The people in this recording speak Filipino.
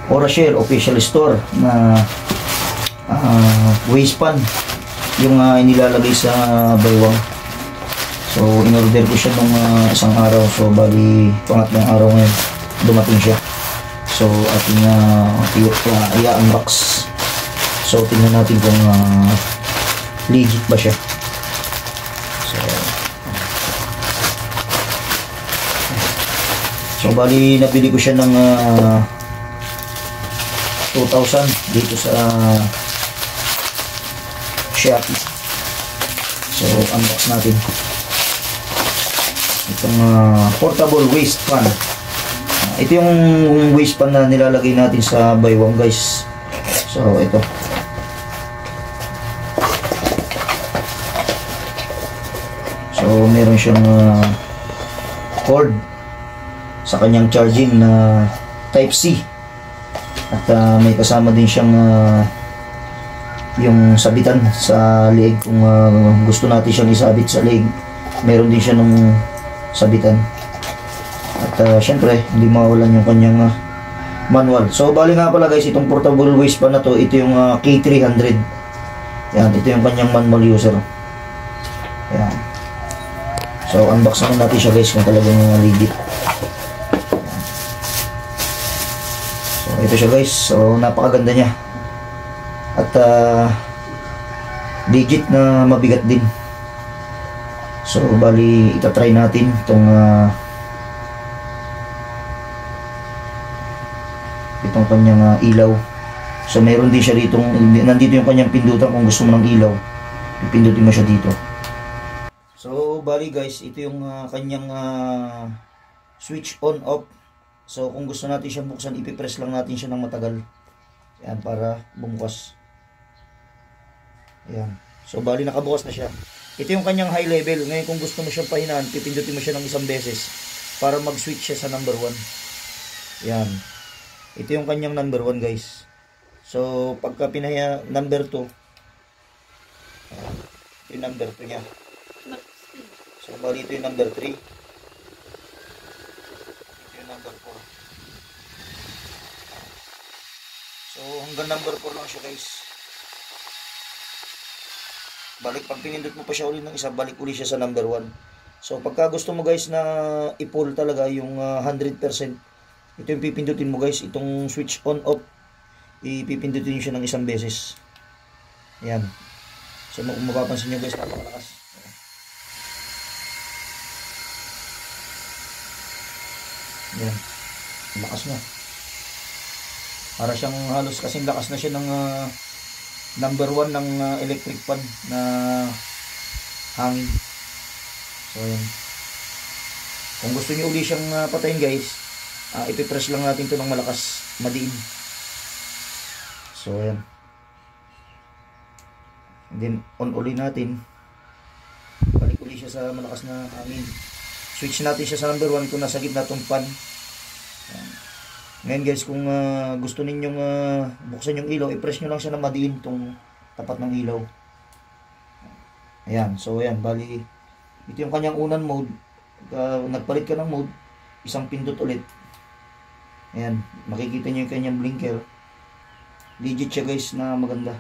Orashare official store na waste pan yung inilalagay sa baywang. So in-order ko siya nung isang araw, so bali pangatlong araw ngayon dumating siya. So ating i-unbox. So tingnan natin kung legit ba siya. So bali nabili ko siya ng 2,000 dito sa Shopee. So unbox natin itong portable waste pan. Ito yung waste pan na nilalagay natin sa baywang, guys. So ito, so meron siyang cord sa kanyang charging na type C, at may kasama din siyang yung sabitan sa leeg. Kung gusto natin siyang isabit sa leeg, meron din siya ng sabitan. At syempre hindi mawalan yung kanyang manual. So bali nga pala guys, itong portable waste pan na to, ito yung K300. Yan, ito yung kanyang manual user. Yan. So unbox naman natin siya guys kung talagang legit. So ito siya guys. So napakaganda niya. At legit na mabigat din. So bali itatry natin itong kanyang ilaw. So mayroon din siya dito, nandito yung kanyang pindutan. Kung gusto mo ng ilaw, pipindutin mo siya dito. So bali guys, ito yung kanyang switch on off. So kung gusto natin siyang buksan, ipipress lang natin siya ng matagal. Yan, para bumukas. Yan. So bali nakabukas na siya. Ito yung kanyang high level. Ngayon kung gusto mo siyang pahinaan, pipindutin mo siya ng isang beses para mag-switch siya sa number 1. Yan. Ito yung kanyang number 1 guys. So pagka pinahaya number 2, yung number 2 niya. So bali ito yung number 3. Ito yung number 4. So hanggang number 4 lang siya guys. Balik, pag pinindot mo pa siya ulit ng isa, balik ulit siya sa number 1. So pagka gusto mo guys na i-pull talaga yung 100%, ito yung pipindutin mo guys, itong switch on off, ipipindutin siya ng isang beses. Ayan. So mapapansin nyo guys, napakalakas. Ayan. Lakas na. Para siyang halos kasing lakas na siya ng number 1 ng electric fan na hangin. So ayan. Kung gusto niyo uli siyang patayin guys, ipipress lang natin ito ng malakas, madiin. So ayan. And then on uli natin. Balik uli siya sa malakas na hangin. Switch natin siya sa number 1. Ito nasa gitna itong fan. Ayan. Ngayon guys, kung gusto ninyong buksan yung ilaw, i-press nyo lang siya na madiin itong tapat ng ilaw. Ayan. So ayan, bali ito yung kanyang unang mode. Nagpalit ka ng mode, isang pindot ulit. Ayan, makikita nyo yung kanyang blinker. Legit siya guys na maganda.